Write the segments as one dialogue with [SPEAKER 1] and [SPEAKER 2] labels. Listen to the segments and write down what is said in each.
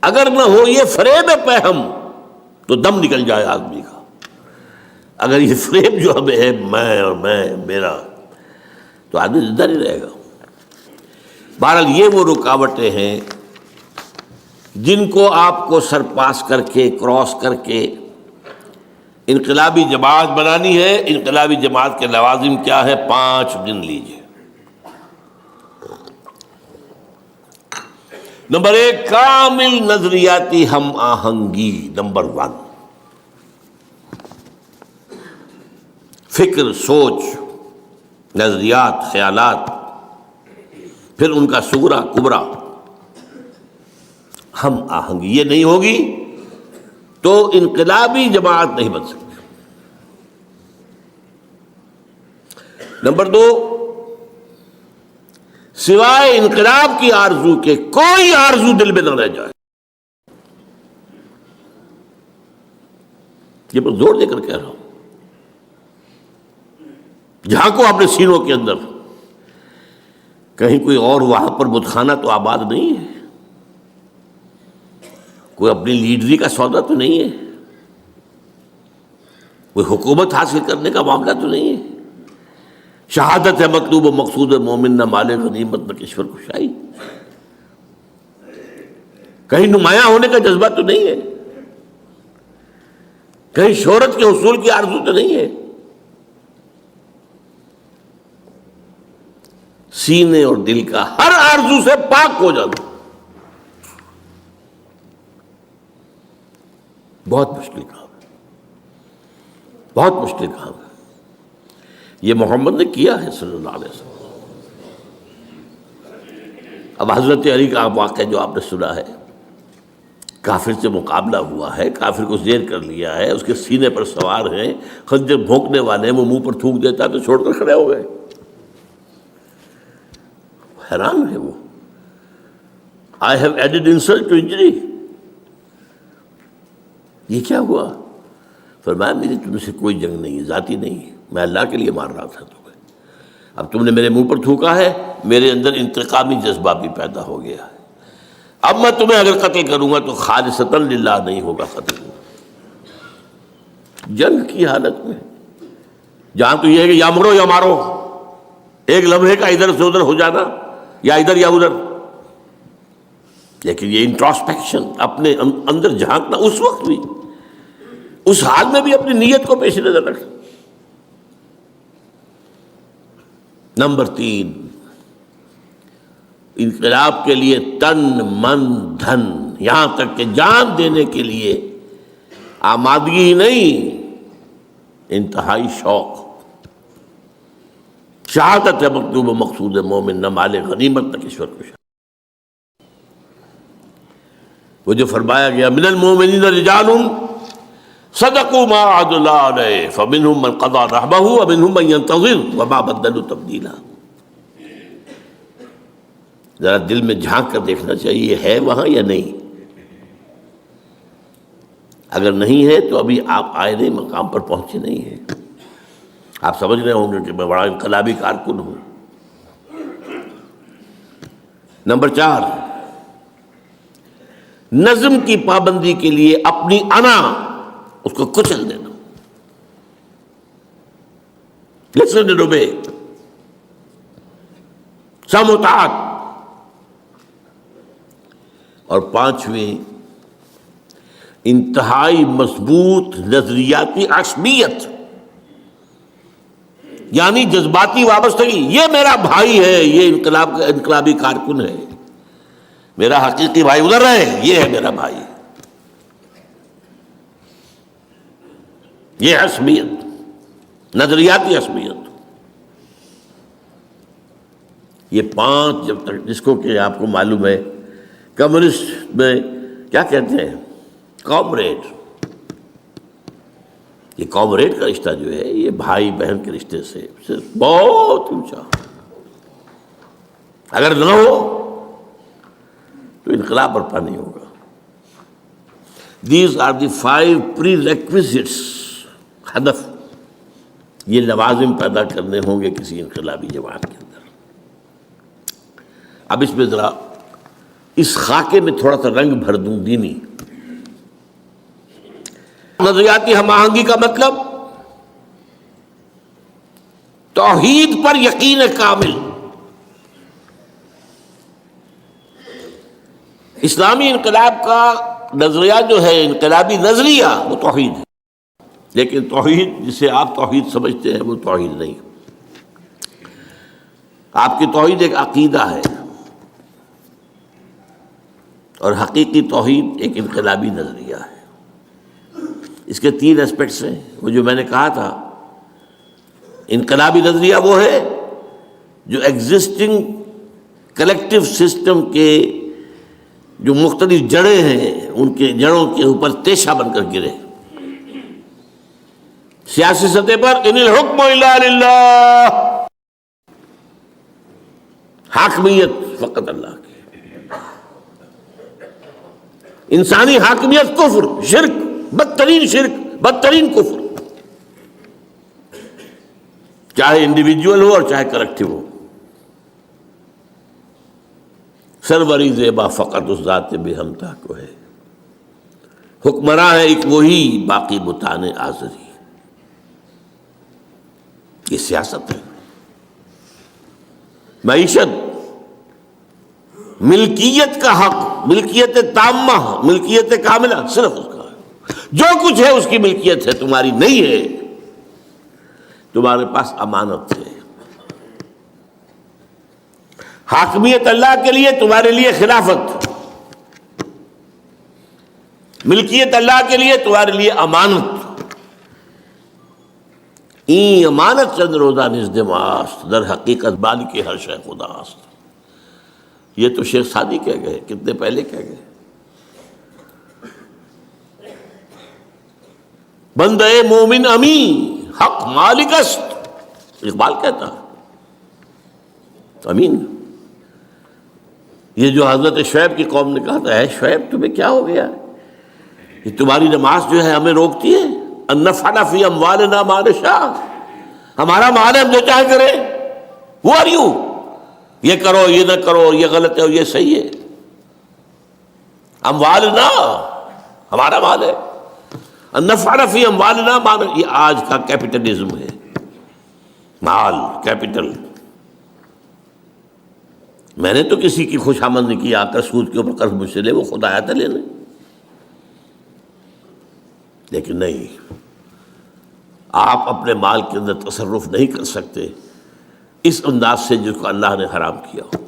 [SPEAKER 1] اگر نہ ہو یہ فریب پہم تو دم نکل جائے آدمی کا. اگر یہ فریب جو ہمیں ہے میں اور میرا، تو آدمی زندہ نہیں رہے گا. بہرحال یہ وہ رکاوٹیں ہیں جن کو آپ کو سرپاس کر کے، کراس کر کے انقلابی جماعت بنانی ہے. انقلابی جماعت کے لوازم کیا ہے؟ 5 گن لیجیے. نمبر 1، کامل نظریاتی ہم آہنگی. نمبر 1، فکر، سوچ، نظریات، خیالات، پھر ان کا صغرا کبرا، ہم آہنگی. یہ نہیں ہوگی تو انقلابی جماعت نہیں بن سکتی. نمبر 2، سوائے انقلاب کی آرزو کے کوئی آرزو دل میں نہ رہ جائے. یہ میں زور دے کر کہہ رہا ہوں. جھانکو اپنے سینوں کے اندر، کہیں کوئی اور وہاں پر بتخانہ تو آباد نہیں ہے، کوئی اپنی لیڈری کا سودا تو نہیں ہے، کوئی حکومت حاصل کرنے کا معاملہ تو نہیں ہے. شہادت ہے مطلوب و مقصود مومن، نہ مال غنیمت نہ کشور کشائی. کہیں نمایاں ہونے کا جذبہ تو نہیں ہے، کہیں شہرت کے حصول کی آرزو تو نہیں ہے. سینے اور دل کا ہر آرزو سے پاک ہو جانا بہت مشکل کام ہے، بہت مشکل کام ہے. یہ محمد نے کیا ہے صلی اللہ علیہ وسلم. اب حضرت علی کا واقعہ جو آپ نے سنا ہے، کافر سے مقابلہ ہوا ہے، کافر کو زیر کر لیا ہے، اس کے سینے پر سوار ہیں، خنجر بھونکنے والے ہیں، وہ منہ پر تھوک دیتا تو چھوڑ کر کھڑے ہو گئے. حیران ہے وہ. I have added insult to injury. یہ کیا ہوا؟ فرمایا میری تم سے کوئی جنگ نہیں ہے، ذاتی نہیں ہے، میں اللہ کے لیے مار رہا تھا تمہیں. اب تم نے میرے منہ پر تھوکا ہے، میرے اندر انتقامی جذبہ بھی پیدا ہو گیا ہے. اب میں تمہیں اگر قتل کروں گا تو خالصتاً للہ نہیں ہوگا قتل. جنگ کی حالت میں جہاں تو یہ ہے کہ یا مرو یا مارو، ایک لمحے کا ادھر سے ادھر ہو جانا، یا ادھر یا ادھر. لیکن یہ انٹراسپیکشن، اپنے اندر جھانکنا، اس وقت بھی، اس حال میں بھی اپنی نیت کو پیش نظر رکھنا. نمبر 3، انقلاب کے لیے تن من دھن، یہاں تک کہ جان دینے کے لیے آمادگی نہیں، انتہائی شوق. شہادت ہے مطلوب و مقصود مومن، نہ مال غنیمت نہ کشور کشائی. وہ جو فرمایا گیا من المؤمنین رجال صدقوا ما عاهدوا الله علیہ فمنهم من قضى نحبه ومنهم من ينتظر وما بدلوا تبدیلا. ذرا دل میں جھانک کر دیکھنا چاہیے ہے وہاں یا نہیں. اگر نہیں ہے تو ابھی آپ آئے نہیں، مقام پر پہنچے نہیں ہیں. آپ سمجھ رہے ہوں گے کہ میں بڑا انقلابی کارکن ہوں. نمبر 4، نظم کی پابندی کے لیے اپنی انا اس کو کچل دینا. لسن اینڈ اوبے، سماعت. اور 5ویں، انتہائی مضبوط نظریاتی عصبیت، یعنی جذباتی وابستگی. یہ میرا بھائی ہے، یہ انقلابی کارکن ہے، میرا حقیقی بھائی ادھر ہے، یہ ہے میرا بھائی. یہ عصبیت، نظریاتی عصبیت. یہ 5 جب تک، جس کو کہ آپ کو معلوم ہے کمیونسٹ میں کیا کہتے ہیں، کامریڈ. یہ کامریڈ کا رشتہ جو ہے یہ بھائی بہن کے رشتے سے صرف بہت اونچا. اگر نہ ہو تو انقلاب برپا نہیں ہوگا. These are the 5 prerequisites. ہدف، یہ لوازم پیدا کرنے ہوں گے کسی انقلابی جماعت کے اندر. اب اس میں ذرا اس خاکے میں تھوڑا سا رنگ بھر دوں دینی۔ نظریاتی ہم آہنگی کا مطلب توحید پر یقین کامل۔ اسلامی انقلاب کا نظریہ جو ہے، انقلابی نظریہ، وہ توحید ہے، لیکن توحید جسے آپ توحید سمجھتے ہیں وہ توحید نہیں۔ آپ کی توحید ایک عقیدہ ہے، اور حقیقی توحید ایک انقلابی نظریہ ہے۔ اس کے 3 اسپیکٹس ہیں، وہ جو میں نے کہا تھا۔ انقلابی نظریہ وہ ہے جو ایگزسٹنگ کلیکٹیو سسٹم کے جو مختلف جڑیں ہیں ان کے جڑوں کے اوپر تیشہ بن کر گرے۔ سیاسی سطح پر ان الحکم الا للہ، حاکمیت فقط اللہ کی۔ انسانی حاکمیت کفر، شرک، بدترین شرک، بدترین کفر، چاہے انڈیویجول ہو اور چاہے کلیکٹیو ہو۔ سروری زیبا فقط اس ذات بے ہمتا کو ہے، حکمراں ہے ایک وہی، باقی بتانے آزری۔ یہ سیاست ہے۔ معیشت، ملکیت کا حق، ملکیت تامہ، ملکیت کاملہ صرف اس کا ہے۔ جو کچھ ہے اس کی ملکیت ہے، تمہاری نہیں ہے، تمہارے پاس امانت ہے۔ حاکمیت اللہ کے لیے، تمہارے لیے خلافت۔ ملکیت اللہ کے لیے، تمہارے لیے امانت۔ این امانت چند روزہ نزد ماست، در حقیقت مالک ہر شے خداست۔ یہ تو شیخ سعدی کہہ گئے، کتنے پہلے کہہ گئے۔ بندہ مومن امین، حق مالک است، اقبال کہتا ہے، امین۔ یہ جو حضرت شعیب کی قوم نے کہا تھا، اے شعیب تمہیں کیا ہو گیا، یہ تمہاری نماز جو ہے ہمیں روکتی ہے، ان نفعل فی اموالنا ما نشاء، ہمارا مال ہے ہم جو چاہے کریں، who are you؟ یہ کرو، یہ نہ کرو، یہ غلط ہے اور یہ صحیح ہے۔ اموالنا، ہمارا مال ہے، ان نفعل فی اموالنا ما نشاء، یہ آج کا کیپٹلزم ہے، مال، کیپٹل۔ میں نے تو کسی کی خوش آمد نہیں کی، آ کر سود کے اوپر قرض مجھ سے لے، وہ خود آیا تھا لینے، لیکن نہیں، آپ اپنے مال کے اندر تصرف نہیں کر سکتے اس انداز سے جس کو اللہ نے حرام کیا ہو۔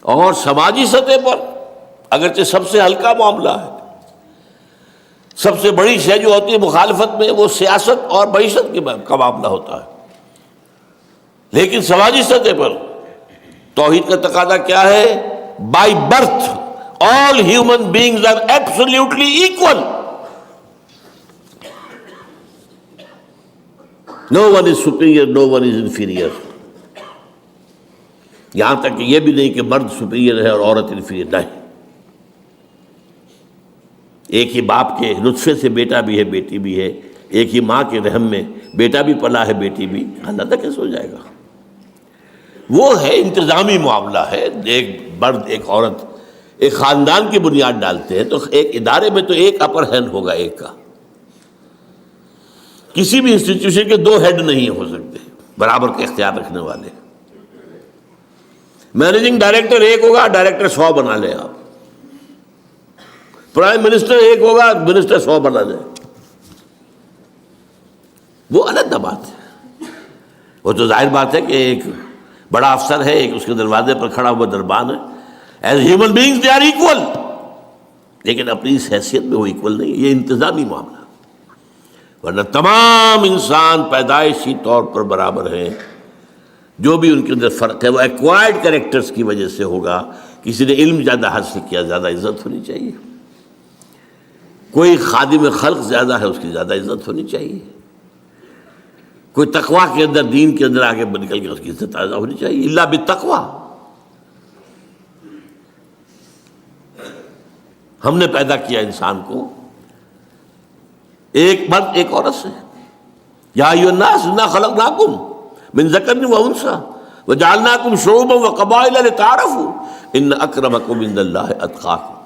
[SPEAKER 1] اور سماجی سطح پر اگرچہ سب سے ہلکا معاملہ ہے، سب سے بڑی شے جو ہوتی ہے مخالفت میں وہ سیاست اور معیشت کا معاملہ ہوتا ہے، لیکن سماجی سطح پر توحید کا تقاضا کیا ہے؟ By birth all human beings are absolutely equal. No one is superior, no one is inferior. یہاں تک کہ یہ بھی نہیں کہ مرد سپیریئر ہے اور عورت انفیریئر، نہیں۔ ایک ہی باپ کے نطفے سے بیٹا بھی ہے، بیٹی بھی ہے، ایک ہی ماں کے رحم میں بیٹا بھی پلا ہے، بیٹی بھی، اللہ کیسے ہو جائے گا؟ وہ ہے انتظامی معاملہ ہے، ایک مرد ایک عورت ایک خاندان کی بنیاد ڈالتے ہیں، تو ایک ادارے میں تو ایک اپر ہینڈ ہوگا، ایک کا۔ کسی بھی انسٹیٹیوشن کے 2 ہیڈ نہیں ہو سکتے برابر کے اختیار رکھنے والے۔ مینیجنگ ڈائریکٹر ایک ہوگا، ڈائریکٹر 100 بنا لیں آپ۔ پرائم منسٹر ایک ہوگا، منسٹر 100 بنا لیں، وہ الگ بات ہے۔ وہ تو ظاہر بات ہے کہ ایک بڑا افسر ہے، ایک اس کے دروازے پر کھڑا ہوا دربان ہے، as human beings they are equal, لیکن اپنی اس حیثیت میں وہ ایکول نہیں۔ یہ انتظامی معاملہ، ورنہ تمام انسان پیدائشی طور پر برابر ہیں۔ جو بھی ان کے اندر فرق ہے وہ ایکوائرڈ کریکٹرز کی وجہ سے ہوگا۔ کسی نے علم زیادہ حاصل کیا، زیادہ عزت ہونی چاہیے۔ کوئی خادم خلق زیادہ ہے، اس کی زیادہ عزت ہونی چاہیے۔ کوئی تقویٰ کے اندر، دین کے اندر آگے نکل کے اس کی عزت زیادہ ہونی چاہیے۔ الا بالتقویٰ۔ ہم نے پیدا کیا انسان کو ایک مرد ایک عورت سے، یا ایھا الناس انا خلقناکم من ذکر و انثی وجعلناکم شعوبا وقبائل لتعارفوا ان اکرمکم عند اللہ اتقاکم.